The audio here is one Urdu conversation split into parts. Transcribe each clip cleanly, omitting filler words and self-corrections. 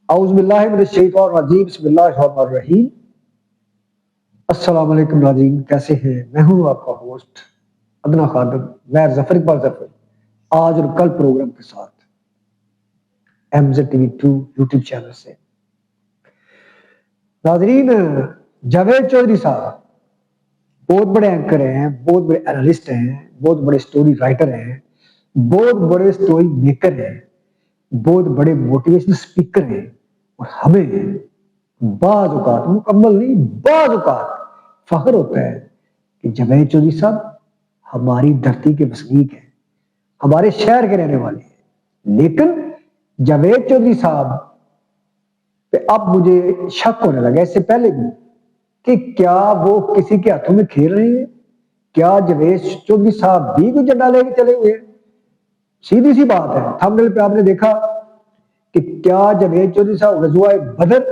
اعوذ باللہ من الشیطان الرجیم بسم اللہ الرحمن الرحیم۔ السلام علیکم ناظرین، کیسے ہیں؟ میں ہوں آپ کا ہوسٹ ادنا خادم، میں ظفر اقبال ظفر، آج اور کل پروگرام کے ساتھ MZ TV2 یوٹیوب چینل سے۔ ناظرین، جاوید چودھری صاحب بہت بڑے اینکر ہیں، بہت بڑے اینالسٹ ہیں، بہت بڑے سٹوری رائٹر ہیں، بہت بڑے سٹوری میکر ہیں، بہت بڑے موٹیویشنل سپیکر ہیں، اور ہمیں بعض اوقات، مکمل نہیں، بعض اوقات فخر ہوتا ہے کہ جاوید چودھری صاحب ہماری دھرتی کے وسنیک ہیں، ہمارے شہر کے رہنے والے ہیں۔ لیکن جاوید چودھری صاحب پہ اب مجھے شک ہونے لگا اس سے پہلے بھی کہ کیا وہ کسی کے ہاتھوں میں کھیل رہے ہیں؟ کیا جاوید چودھری صاحب بھی کوئی جھنڈا لے کے چلے ہوئے ہیں؟ سیدھی سی بات ہے، تھمبنیل پہ آپ نے دیکھا کہ کیا جاوید چودھری صاحب غزوہ بدر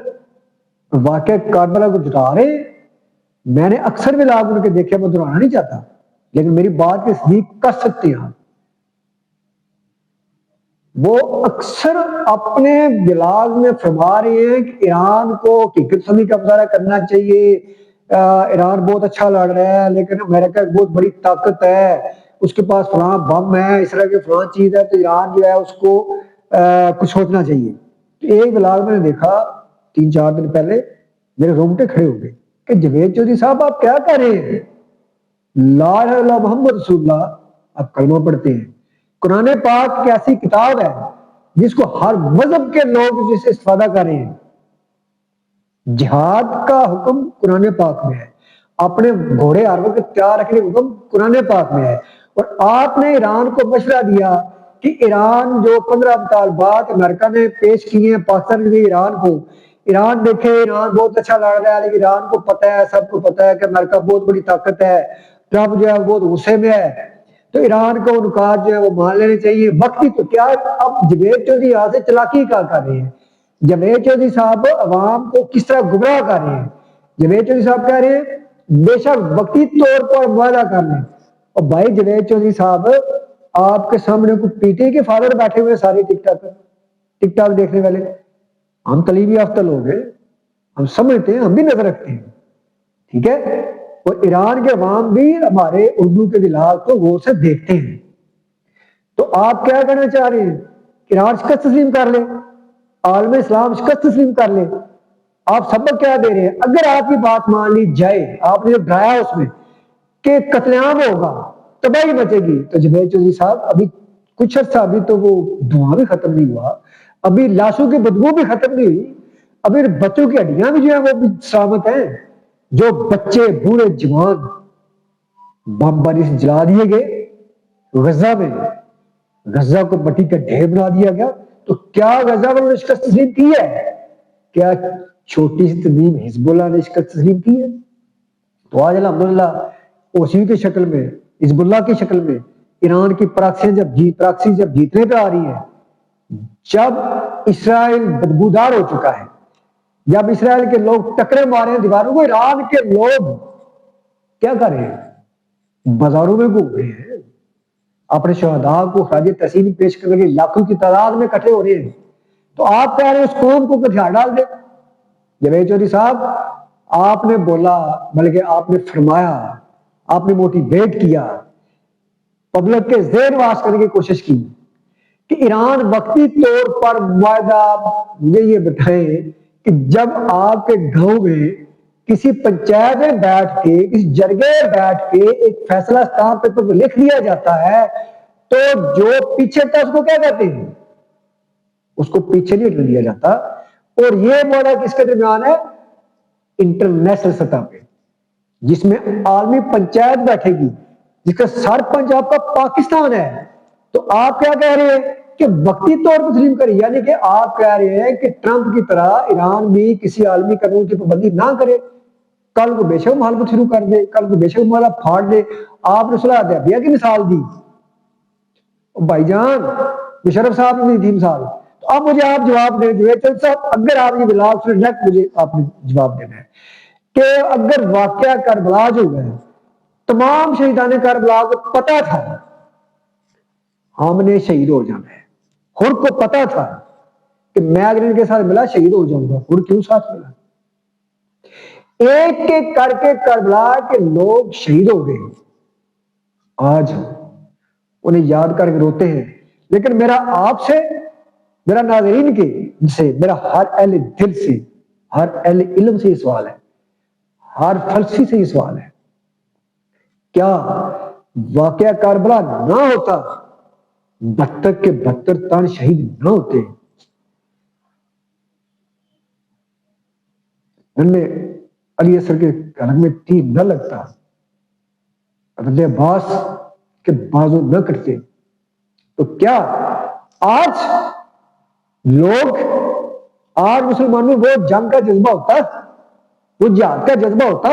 واقعہ کاربلا کو جتا رہے ہیں؟ میں نے اکثر ولاگ ان کے دیکھے، میں دہرانا نہیں چاہتا، لیکن میری بات کی تصدیق کر سکتے ہیں۔ وہ اکثر اپنے ولاگ میں فرما رہے ہیں کہ ایران کو حقیقت فہمی کا مظاہرہ کرنا چاہیے، ایران بہت اچھا لڑ رہا ہے لیکن امریکہ ایک بہت بڑی طاقت ہے، اس کے پاس فلاں بم ہے، اس طرح کی فلاں چیز ہے، تو ایران جو ہے اس کو کچھ سوچنا چاہیے۔ تو ایک ولاگ میں نے دیکھا 3-4 دن پہلے، میرے رونگٹے کھڑے ہو گئے کہ جاوید چودھری صاحب آپ کیا کر رہے ہیں؟ لا الہ الا اللہ محمد رسول اللہ آپ کلمہ پڑھتے ہیں، قرآن پاک کی ایسی کتاب ہے جس کو ہر مذہب کے لوگ جس سے استفادہ کر رہے ہیں۔ جہاد کا حکم قرآن پاک میں ہے، اپنے گھوڑے آرموں کے تیار رکھنے کا حکم قرآن پاک میں ہے، اور آپ نے ایران کو مشورہ دیا کہ ایران جو 15 مطالبات امریکہ نے پیش کیے ہیں پاکستان کے ایران کو، ایران دیکھے ایران بہت اچھا لڑ رہا ہے لیکن ایران کو پتہ ہے، سب کو پتہ ہے کہ امریکہ بہت بڑی طاقت ہے، ٹرمپ جو ہے بہت غصے میں ہے، تو ایران کو نکات جو ہے وہ مان لینے چاہیے۔ وقتی تو کیا اب جاوید چودھری یہاں سے چلاکی کا کر رہے ہیں، جاوید چودھری صاحب عوام کو کس طرح گمراہ کر رہے ہیں۔ جاوید چودھری صاحب کہہ رہے ہیں بے شک وقتی طور پر معاہدہ کر لیں، اور بھائی جاوید چودھری صاحب آپ کے سامنے کو پی ٹی کے فادر بیٹھے ہوئے سارے ٹک ٹاک دیکھنے والے، ہم تعلیمی یافتہ لوگ ہیں، ہم سمجھتے ہیں، ہم بھی نظر رکھتے ہیں، ٹھیک ہے، اور ایران کے عوام بھی ہمارے اردو کے ولاگ کو غور سے دیکھتے ہیں۔ تو آپ کیا کہنا چاہ رہے ہیں؟ ایران شکست تسلیم کر لے، عالم اسلام شکست تسلیم کر لے؟ آپ سبق کیا دے رہے ہیں؟ اگر آپ کی بات مان لی جائے، آپ نے جو ڈرایا اس میں کہ قتل عام ہوگا، تباہی مچے گی، تو جاوید چودھری صاحب ابھی کچھ عرصہ ابھی تو وہ دھواں بھی ختم نہیں ہوا، ابھی لاشوں کی بدبو بھی ختم نہیں ہوئی، ابھی بچوں کی ہڈیاں بھی جو ہیں وہ بھی سلامت ہیں، جو بچے بوڑھے جوان بم باری سے جلا دیے گئے غزہ میں، غزہ کو مٹی کا ڈھیر بنا دیا گیا، تو کیا غزہ والوں نے شکست تسلیم کی ہے؟ کیا چھوٹی سی تنظیم حزب اللہ نے شکست تسلیم کی ہے؟ تو آج الحمدللہ اوسی کی شکل میں، حزب اللہ کی شکل میں ایران کی پراکسی جب جیتنے پہ آ رہی ہے، جب اسرائیل بدبودار ہو چکا ہے، جب اسرائیل کے لوگ ٹکرے مارے ہیں دیواروں کو، ایران کے لوگ کیا کر رہے ہیں؟ بازاروں میں گھوم رہے ہیں، اپنے شہداء کو خراج تحسین پیش کرنے کے لاکھوں کی تعداد میں اکٹھے ہو رہے ہیں۔ تو آپ کہہ رہے ہیں اس قوم کو ہتھیار ڈال دے؟ جاوید چودھری صاحب آپ نے بولا، بلکہ آپ نے فرمایا، آپ نے موٹیویٹ کیا، پبلک کے ذہن واش کرنے کی کوشش کی کہ ایران وقتی طور پر معاہدہ، مجھے یہ بتائیں کہ جب آپ کے گاؤں میں کسی پنچایت میں بیٹھ کے، کسی جرگے میں بیٹھ کے ایک فیصلہ اسٹامپ پیپر پہ لکھ دیا جاتا ہے، تو جو پیچھے تھا اس کو کیا کہتے ہیں؟ اس کو پیچھے نہیں ہٹنے دیا جاتا۔ اور یہ معاہدہ کس کے درمیان ہے؟ انٹرنیشنل سطح پہ، جس میں عالمی پنچایت بیٹھے گی، جس کا سرپنچ آپ کا پاکستان ہے۔ تو آپ کیا کہہ رہے ہیں کہ وقتی طور پر تسلیم کرے، یعنی کہ آپ کہہ رہے ہیں کہ ٹرمپ کی طرح ایران بھی کسی عالمی قانون کی پابندی نہ کرے، کل کو بے شک مخالفت شروع کر دے، کل کو بے شک معاہدہ پھاڑ دے۔ آپ نے صلح حدیبیہ کی مثال دی، بھائی جان مشرف صاحب نے دی مثال، تو اب مجھے آپ جواب دیں جاوید صاحب، اگر آپ یہ بلاگ سے ڈائریکٹ مجھے آپ نے جواب دینا ہے کہ اگر واقعہ کربلا جو ہے، تمام شہیدان کربلا کو پتا تھا ہم نے شہید ہو جانا ہے، خود کو پتا تھا کہ میں اگر ان کے ساتھ ملا شہید ہو جاؤں گا، اور کیوں ساتھ ملا؟ ایک ایک کر کے کربلا کے لوگ شہید ہو گئے، آج انہیں یاد کر کے روتے ہیں۔ لیکن میرا آپ سے، میرا ناظرین کے سے، میرا ہر اہل دل سے، ہر اہل علم سے یہ سوال ہے، ہر فلسفی سے یہ سوال ہے، کیا واقعہ کربلا نہ ہوتا، بدتر کے بدتر تن شہید نہ ہوتے؟ میں علی اصغر کے گھر میں تیر نہ لگتا، حضرت عباس کے بازو نہ کٹتے، تو کیا آج لوگ، آج مسلمانوں وہ جنگ کا جذبہ ہوتا، وہ جہاد کا جذبہ ہوتا،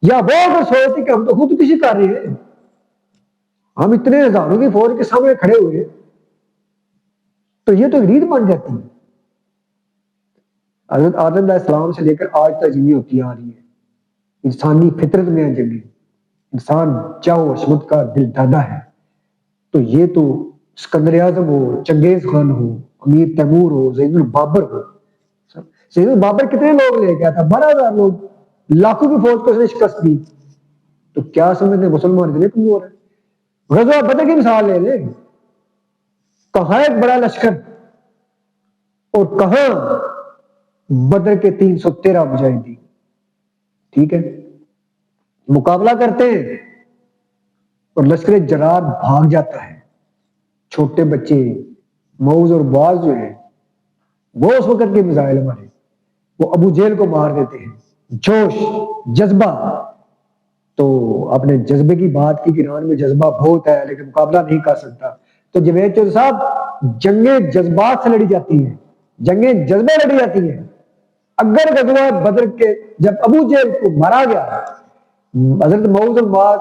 یا وہ اگر سوچتے کہ ہم تو خود کشی کر رہے ہیں، ہم اتنے ہزاروں کی فوج کے سامنے کھڑے ہوئے، تو یہ تو ریت بن جاتی ہے۔ حضرت آدم علیہ السلام سے لے کر آج تک جنگیں ہوتی آ رہی ہیں، انسانی فطرت میں ہیں جنگیں، انسان چاہو عصمت کا دل دادا ہے، تو یہ تو اسکندر اعظم ہو، چنگیز خان ہو، امیر تیمور ہو، زید البابر ہو، زید البابر کتنے لوگ لے گیا تھا؟ 12,000 لوگ، لاکھوں کی فوج کو اس نے شکست دی، تو کیا سمجھتے مسلمان اتنے کمزور ہیں؟ غزوہ بدر کی مثال لے لیں، کہاں ایک بڑا لشکر اور کہاں بدر کے 313 مجاہدین، ٹھیک ہے، مقابلہ کرتے ہیں اور لشکر جرار بھاگ جاتا ہے، چھوٹے بچے موز اور باز جو ہیں، وہ اس وقت کے میزائل ہمارے، وہ ابو جہل کو مار دیتے ہیں، جوش، جذبہ، تو اپنے جذبے کی بات کی کہ ایران میں جذبہ بہت ہے لیکن مقابلہ نہیں کر سکتا، تو جنید چودھری صاحب، جنگیں جذبات سے لڑی جاتی ہیں، جنگیں جذبے لڑی جاتی ہیں۔ اگر غزوہ بدر کے جب ابو جہل کو مارا گیا، حضرت موعوذ اور معاذ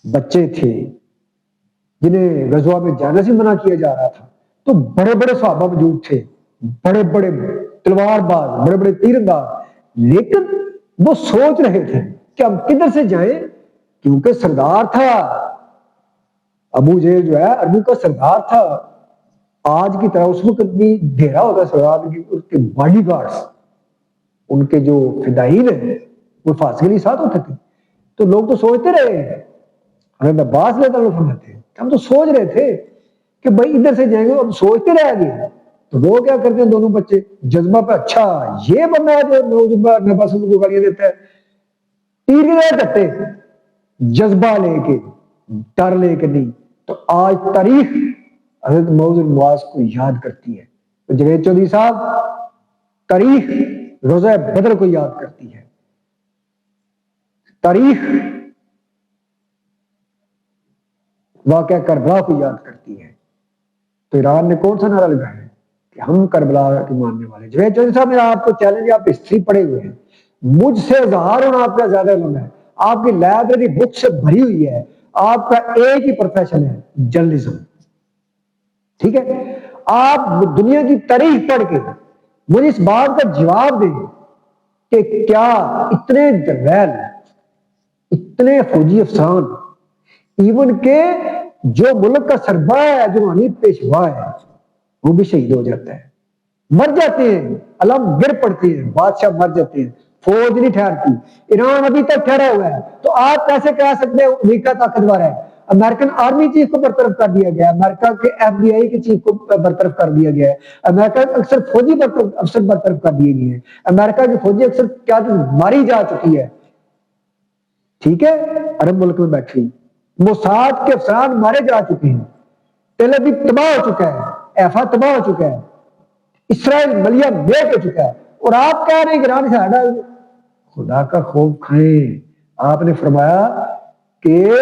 بچے تھے جنہیں غزوہ میں جانے سے منع کیا جا رہا تھا، تو بڑے بڑے صحابہ موجود تھے، بڑے بڑے تلوار باز، بڑے بڑے تیر انداز، لیکن وہ سوچ رہے تھے کہ ہم کدھر سے جائیں، کیونکہ سردار تھا ابو جہل، جو ہے عربوں کا سردار تھا، آج کی طرح اس وقت بھی ڈھیرا ہوتا سردار کی، اس کے باڈی گارڈز، ان کے جو فدائین ہیں وہ فاصلے کے ساتھ ہوتے تھے، تو لوگ تو سوچتے رہے ہیں، حضرت عباس رضی اللہ عنہ فرماتے ہیں ہم تو سوچ رہے تھے کہ بھائی ادھر سے جائیں گے، اور سوچتے رہ گئے، تو وہ کیا کرتے ہیں دونوں بچے جذبہ پہ، اچھا یہ بندہ ہے جو نبی صلی کو گالیاں دیتا ہے، تیر کی کرتے جذبہ لے کے، ڈر لے کے نہیں، تو آج تاریخ حضرت موعوذ اور معاذ کو یاد کرتی ہے، تو جنید چودھری صاحب تاریخ روزہ بدر کو یاد کرتی ہے، تاریخ واقعہ کربلا کو یاد کرتی ہے، تو ایران نے کون سا نعرہ لگایا ہے کہ ہم کربلا کے ماننے والے۔ جنید چودھری صاحب میرا آپ کو چیلنج، آپ ہسٹری پڑھے ہوئے ہیں، مجھ سے ہزاروں آپ کا زیادہ علم ہے، آپ کی لائبریری بک سے بھری ہوئی ہے، آپ کا ایک ہی پروفیشن ہے جرنلزم، ٹھیک ہے، آپ دنیا کی تاریخ پڑھ کے مجھے اس بات کا جواب دیں کہ کیا اتنے جرنیل، اتنے فوجی افسران، ایون کہ جو ملک کا سربراہ ہے، جو روحانی پیشوا ہے، وہ بھی شہید ہو جاتا ہے، مر جاتے ہیں، علم گر پڑتے ہیں، بادشاہ مر جاتے ہیں، فوج نہیں ٹھہرتی، ایران ابھی تک ٹھہرا ہوا ہے، تو آپ کیسے کہہ سکتے ہیں امریکہ طاقتور ہے؟ امریکن آرمی چیف کو برطرف کر دیا گیا ہے، امریکہ کے ایف بی آئی کے چیف کو برطرف کر دیا گیا ہے، امریکہ کے اکثر فوجی افسر برطرف کر دیے گئے ہیں، امریکہ کی فوجی اکثر کیا ماری جا چکی ہے، ٹھیک ہے، عرب ملک میں بیٹھی، موساد کے افسران مارے جا چکے ہیں، تیل ابیب تباہ ہو چکا ہے، ایفا تباہ ہو چکا ہے، اسرائیل ملیہ بیک ہو چکا ہے، اور آپ کہہ رہے ہیں کہ ایران سے ہٹا، خدا کا خوف کھائیں۔ آپ نے فرمایا کہ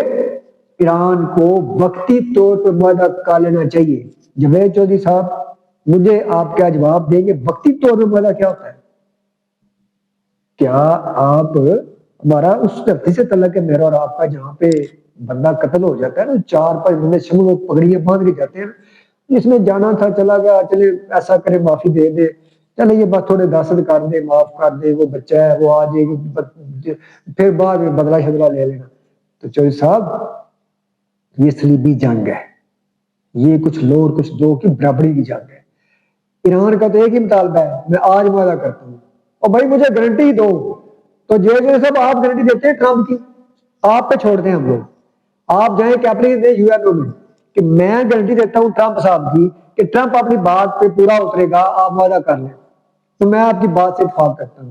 ایران کو وقتی طور پر معاہدہ کر لینا چاہیے۔ جنید چودھری صاحب مجھے آپ کیا جواب دیں گے، وقتی طور پر معاہدہ کیا ہوتا ہے؟ کیا آپ، ہمارا اس دھرتی سے تعلق ہے میرا اور آپ کا، جہاں پہ بندہ قتل ہو جاتا ہے نا، 4-5 بندے شمل پگڑیاں باندھ کے جاتے ہیں، جس میں جانا تھا چلا گیا، چلے ایسا کرے معافی دے دے، چلے یہ بات تھوڑے دست کر دے، معاف کر دے، وہ بچہ ہے وہ آ جائے گی، پھر بعد میں بدلہ شدلہ لے لینا۔ تو چودھری صاحب یہ صلیبی جنگ ہے، یہ کچھ لو اور کچھ دو کی برابری کی جنگ ہے، ایران کا تو ایک ہی مطالبہ ہے، میں آج معاہدہ کرتا ہوں اور بھائی مجھے گارنٹی دو، تو جے صاحب آپ گارنٹی دیتے ہیں ٹرمپ کی، آپ پہ چھوڑتے ہیں ہم لوگ، آپ جائیں کیپٹن یو این او میں کہ میں گارنٹی دیتا ہوں ٹرمپ صاحب کی کہ ٹرمپ اپنی بات پہ پورا اترے گا، آپ معاہدہ کر لیں، تو میں آپ کی بات سے اتفاق کرتا ہوں۔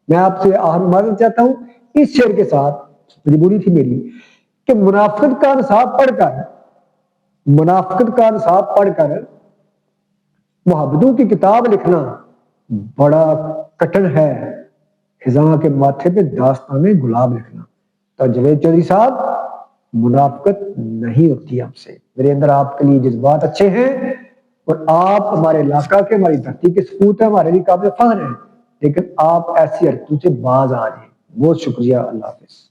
میں آپ سے آخر معذرت چاہتا ہوں اس شعر کے ساتھ، مجبوری تھی میری کہ منافقت کا نصاب پڑھ کر، منافقت کا نصاب پڑھ کر محبتوں کی کتاب لکھنا بڑا کٹن ہے، خزاں کے ماتھے پہ داستان گلاب لکھنا۔ تو جوید چودھری صاحب منافقت نہیں ہوتی آپ سے، میرے اندر آپ کے لیے جذبات اچھے ہیں اور آپ ہمارے علاقہ کے، ہماری دھرتی کے سپوت ہیں، ہمارے لیے قابل فخر ہیں، لیکن آپ ایسی حرکتوں سے باز آ رہے ہیں۔ بہت شکریہ، اللہ حافظ۔